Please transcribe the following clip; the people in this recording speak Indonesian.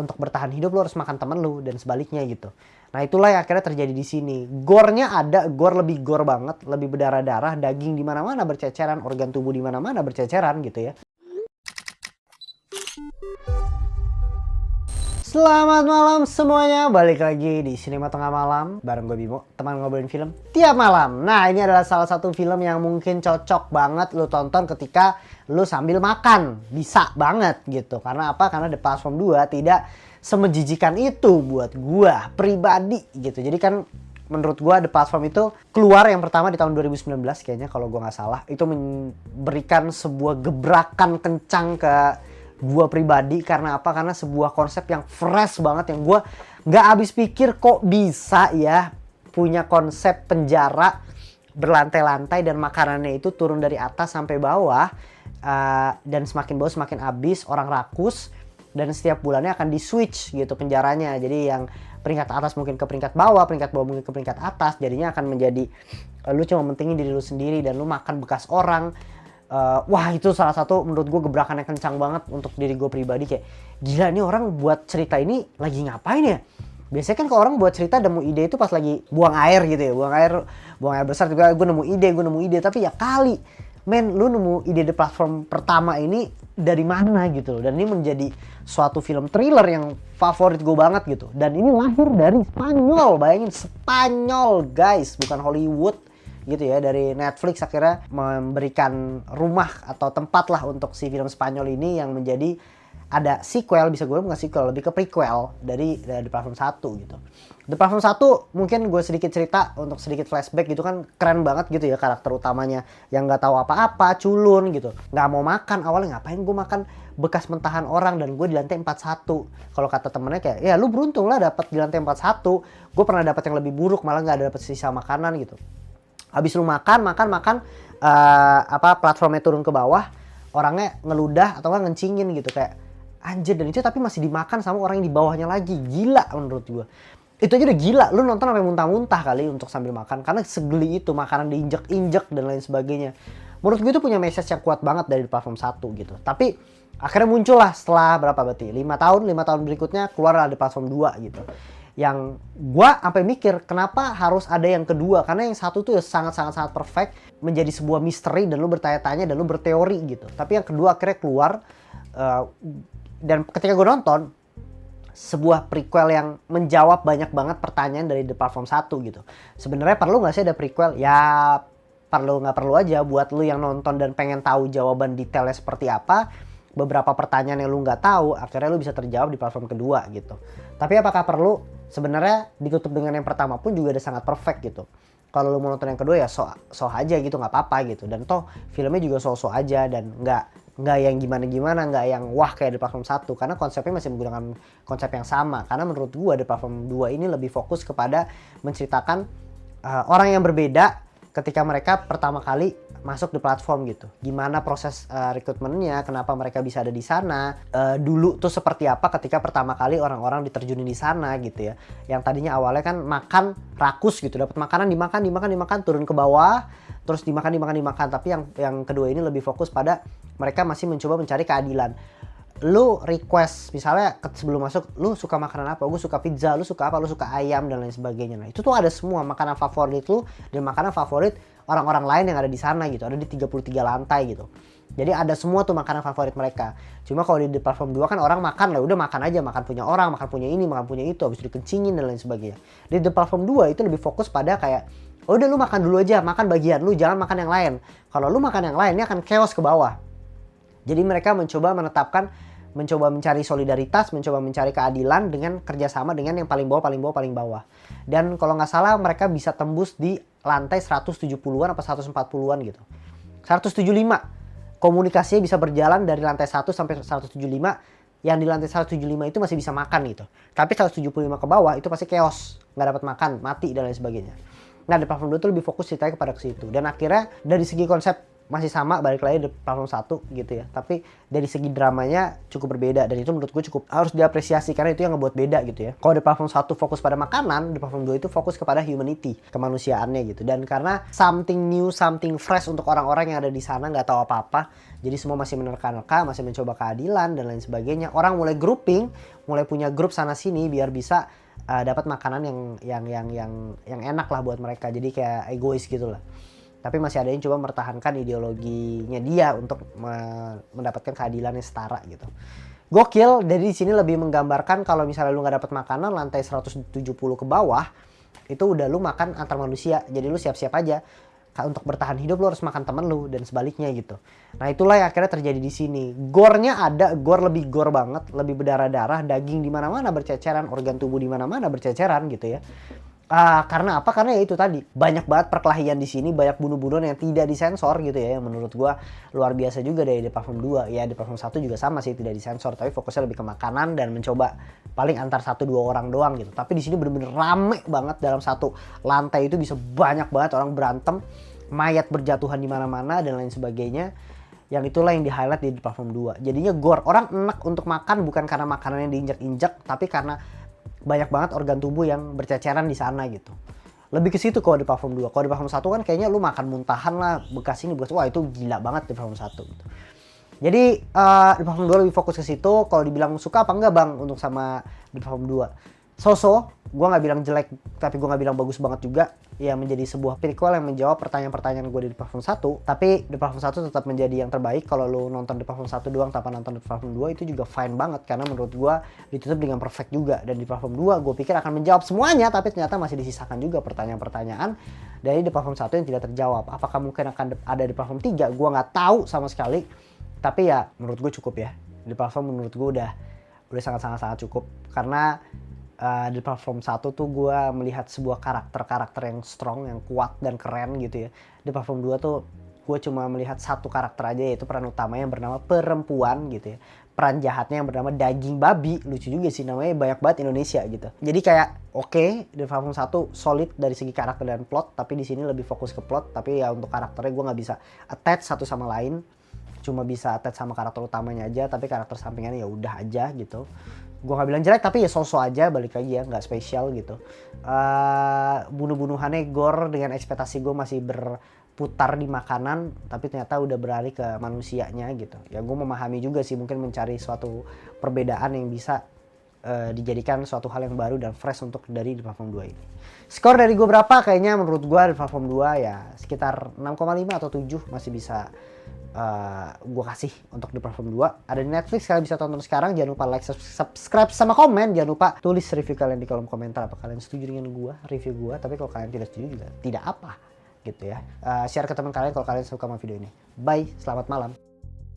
untuk bertahan hidup lu harus makan temen lu dan sebaliknya gitu. Nah itulah yang akhirnya terjadi di sini. Gore-nya ada, gore lebih gore banget, lebih berdarah-darah, daging di mana-mana berceceran, organ tubuh di mana-mana berceceran gitu ya. Selamat malam semuanya, balik lagi di Sinema Tengah Malam bareng gue Bimo, teman ngobrolin film tiap malam. Nah ini adalah salah satu film yang mungkin cocok banget lu tonton ketika lu sambil makan. Bisa banget gitu, karena apa? Karena The Platform 2 tidak semenjijikan itu buat gue pribadi gitu. Jadi kan menurut gue The Platform itu keluar yang pertama di tahun 2019 kayaknya kalau gue nggak salah. Itu memberikan sebuah gebrakan kencang ke gue pribadi. Karena apa? Karena sebuah konsep yang fresh banget, yang gue nggak habis pikir kok bisa ya punya konsep penjara berlantai-lantai dan makanannya itu turun dari atas sampai bawah, dan semakin bawah semakin habis, orang rakus, dan setiap bulannya akan di switch gitu penjaranya. Jadi yang peringkat atas mungkin ke peringkat bawah mungkin ke peringkat atas, jadinya akan menjadi lu cuma mentingin diri lu sendiri dan lu makan bekas orang. Wah itu salah satu menurut gue gebrakan yang kencang banget untuk diri gue pribadi. Kayak gila, ini orang buat cerita ini lagi ngapain ya. Biasanya kan kalau orang buat cerita nemu ide itu pas lagi buang air gitu ya, buang air besar juga gue nemu ide. Tapi ya kali men, lu nemu ide The Platform pertama ini dari mana gitu loh. Dan ini menjadi suatu film thriller yang favorit gue banget gitu. Dan ini lahir dari Spanyol, bayangin, Spanyol guys, bukan Hollywood gitu ya. Dari Netflix akhirnya memberikan rumah atau tempat lah untuk si film Spanyol ini, yang menjadi ada sequel, bisa gue bukan sequel, lebih ke prequel dari The Platform 1 gitu. The Platform 1 mungkin gue sedikit cerita untuk sedikit flashback gitu kan, keren banget gitu ya karakter utamanya yang gak tahu apa-apa, culun gitu, gak mau makan. Awalnya ngapain gue makan bekas mentahan orang, dan gue di lantai 41. Kalau kata temennya kayak, ya lu beruntung lah dapat di lantai 41. Gue pernah dapat yang lebih buruk, malah gak dapet sisa makanan gitu. Habis lu makan, platformnya turun ke bawah, orangnya ngeludah atau nggak ngencingin gitu, kayak anjir. Dan itu tapi masih dimakan sama orang yang di bawahnya lagi. Gila menurut gua. Itu aja udah gila. Lu nonton sampai muntah-muntah kali untuk sambil makan, karena segeli itu makanan diinjek-injek dan lain sebagainya. Menurut gue itu punya message yang kuat banget dari Platform 1 gitu. Tapi akhirnya muncul lah setelah berapa berarti? 5 tahun berikutnya keluar ada Platform 2 gitu. Yang gua sampai mikir kenapa harus ada yang kedua, karena yang satu tuh sangat perfect, menjadi sebuah misteri dan lu bertanya-tanya dan lu berteori gitu. Tapi yang kedua akhirnya keluar, dan ketika gue nonton, sebuah prequel yang menjawab banyak banget pertanyaan dari The Platform 1 gitu. Sebenarnya perlu nggak sih ada prequel? Ya perlu nggak perlu aja buat lu yang nonton dan pengen tahu jawaban detailnya seperti apa. Beberapa pertanyaan yang lu nggak tahu akhirnya lu bisa terjawab di platform kedua gitu. Tapi apakah perlu? Sebenarnya ditutup dengan yang pertama pun juga udah sangat perfect gitu. Kalau lu mau nonton yang kedua ya so aja gitu, nggak apa-apa gitu. Dan toh filmnya juga so aja, dan nggak yang gimana, nggak yang wah kayak di Platform 1, karena konsepnya masih menggunakan konsep yang sama. Karena menurut gua di Platform 2 ini lebih fokus kepada menceritakan orang yang berbeda ketika mereka pertama kali masuk di platform gitu. Gimana proses rekrutmennya, kenapa mereka bisa ada di sana, dulu tuh seperti apa ketika pertama kali orang-orang diterjunin di sana gitu ya. Yang tadinya awalnya kan makan rakus gitu, dapat makanan dimakan turun ke bawah, terus dimakan. Tapi yang kedua ini lebih fokus pada mereka masih mencoba mencari keadilan. Lu request misalnya sebelum masuk, lu suka makanan apa? Gue suka pizza, lu suka apa? Lu suka ayam dan lain sebagainya. Nah itu tuh ada semua makanan favorit lu dan makanan favorit orang-orang lain yang ada di sana gitu. Ada di 33 lantai gitu. Jadi ada semua tuh makanan favorit mereka. Cuma kalau di Platform 2 kan orang makan lah, udah makan aja, makan punya orang, makan punya ini, makan punya itu, habis dikencingin dan lain sebagainya. Di The Platform 2 itu lebih fokus pada kayak, oh udah lu makan dulu aja, makan bagian lu, jangan makan yang lain. Kalau lu makan yang lain ini akan chaos ke bawah. Jadi mereka mencoba mencari solidaritas, mencoba mencari keadilan dengan kerjasama dengan yang paling bawah. Dan kalau nggak salah mereka bisa tembus di lantai 170-an atau 140-an gitu. 175. Komunikasinya bisa berjalan dari lantai 1 sampai 175. Yang di lantai 175 itu masih bisa makan gitu. Tapi 175 ke bawah itu pasti chaos. Nggak dapat makan, mati dan lain sebagainya. Nah di Platform 2 itu lebih fokus ceritanya kepada ke situ. Dan akhirnya dari segi konsep masih sama, balik lagi The Platform 1 gitu ya. Tapi dari segi dramanya cukup berbeda, dan itu menurut gue cukup harus diapresiasi karena itu yang ngebuat beda gitu ya. Kalau The Platform 1 fokus pada makanan, The Platform 2 itu fokus kepada humanity, kemanusiaannya gitu. Dan karena something new, something fresh untuk orang-orang yang ada di sana nggak tahu apa-apa, jadi semua masih menerka-nerka, masih mencoba keadilan dan lain sebagainya. Orang mulai grouping, mulai punya grup sana sini biar bisa dapat makanan yang enak lah buat mereka. Jadi kayak egois gitu lah. Tapi masih ada yang coba mempertahankan ideologinya dia untuk mendapatkan keadilan yang setara gitu. Gokil, dari sini lebih menggambarkan kalau misalnya lu nggak dapat makanan lantai 170 ke bawah, itu udah lu makan antar manusia. Jadi lu siap-siap aja. Untuk bertahan hidup lu harus makan temen lu dan sebaliknya gitu. Nah itulah yang akhirnya terjadi di sini. Gore-nya ada, gore lebih gore banget, lebih berdarah-darah, daging di mana-mana berceceran, organ tubuh di mana-mana berceceran gitu ya. Karena apa? Karena ya itu tadi, banyak banget perkelahian di sini, banyak bunuh-bunuhan yang tidak disensor gitu ya, yang menurut gua luar biasa juga dari The Platform 2. Ya The Platform 1 juga sama sih, tidak disensor, tapi fokusnya lebih ke makanan dan mencoba paling antar 1-2 orang doang gitu. Tapi di sini bener-bener rame banget, dalam satu lantai itu bisa banyak banget orang berantem, mayat berjatuhan di mana-mana dan lain sebagainya. Yang itulah yang di-highlight di The Platform 2. Jadinya gore. Orang enak untuk makan bukan karena makanannya diinjak-injak, tapi karena banyak banget organ tubuh yang berceceran di sana gitu. Lebih ke situ kalau di Platform 2. Kalau di Platform 1 kan kayaknya lu makan muntahan lah, bekas ini bekas. Wah, itu gila banget di Platform 1 gitu. Jadi di Platform 2 lebih fokus ke situ. Kalau dibilang suka apa enggak Bang untuk sama di Platform 2? So-so, gue nggak bilang jelek, tapi gue nggak bilang bagus banget juga. Ya menjadi sebuah prequel yang menjawab pertanyaan-pertanyaan gue di Platform 1. Tapi di Platform 1 tetap menjadi yang terbaik. Kalau lu nonton di Platform 1 doang tanpa nonton di Platform 2 itu juga fine banget. Karena menurut gue ditutup dengan perfect juga. Dan di Platform 2 gue pikir akan menjawab semuanya, tapi ternyata masih disisakan juga pertanyaan-pertanyaan dari di Platform 1 yang tidak terjawab. Apakah mungkin akan ada di Platform 3? Gue nggak tahu sama sekali. Tapi ya menurut gue cukup ya. Di Platform menurut gue udah sangat-sangat cukup. Karena di Platform 1 tuh gue melihat sebuah karakter yang strong, yang kuat dan keren gitu ya. Di Platform 2 tuh gue cuma melihat satu karakter aja, yaitu peran utamanya yang bernama perempuan gitu ya. Peran jahatnya yang bernama daging babi, lucu juga sih namanya, banyak banget Indonesia gitu. Jadi kayak oke, di Platform 1 solid dari segi karakter dan plot, tapi di sini lebih fokus ke plot. Tapi ya untuk karakternya gue nggak bisa attach satu sama lain, cuma bisa attach sama karakter utamanya aja, tapi karakter sampingannya ya udah aja gitu. Gue nggak bilang jelek, tapi ya so-so aja, balik lagi ya, nggak spesial gitu. Bunuh-bunuhannya gore dengan ekspektasi gue masih berputar di makanan, tapi ternyata udah beralih ke manusianya gitu. Ya gue memahami juga sih, mungkin mencari suatu perbedaan yang bisa dijadikan suatu hal yang baru dan fresh untuk dari di Platform 2 ini. Skor dari gue berapa? Kayaknya menurut gue di Platform 2 ya sekitar 6,5 atau 7 masih bisa gue kasih untuk di Platform 2. Ada di Netflix, kalian bisa tonton sekarang. Jangan lupa like, subscribe, sama komen. Jangan lupa tulis review kalian di kolom komentar. Apa kalian setuju dengan gue, review gue. Tapi kalau kalian tidak setuju juga tidak apa gitu ya. Share ke teman kalian kalau kalian suka sama video ini. Bye, selamat malam.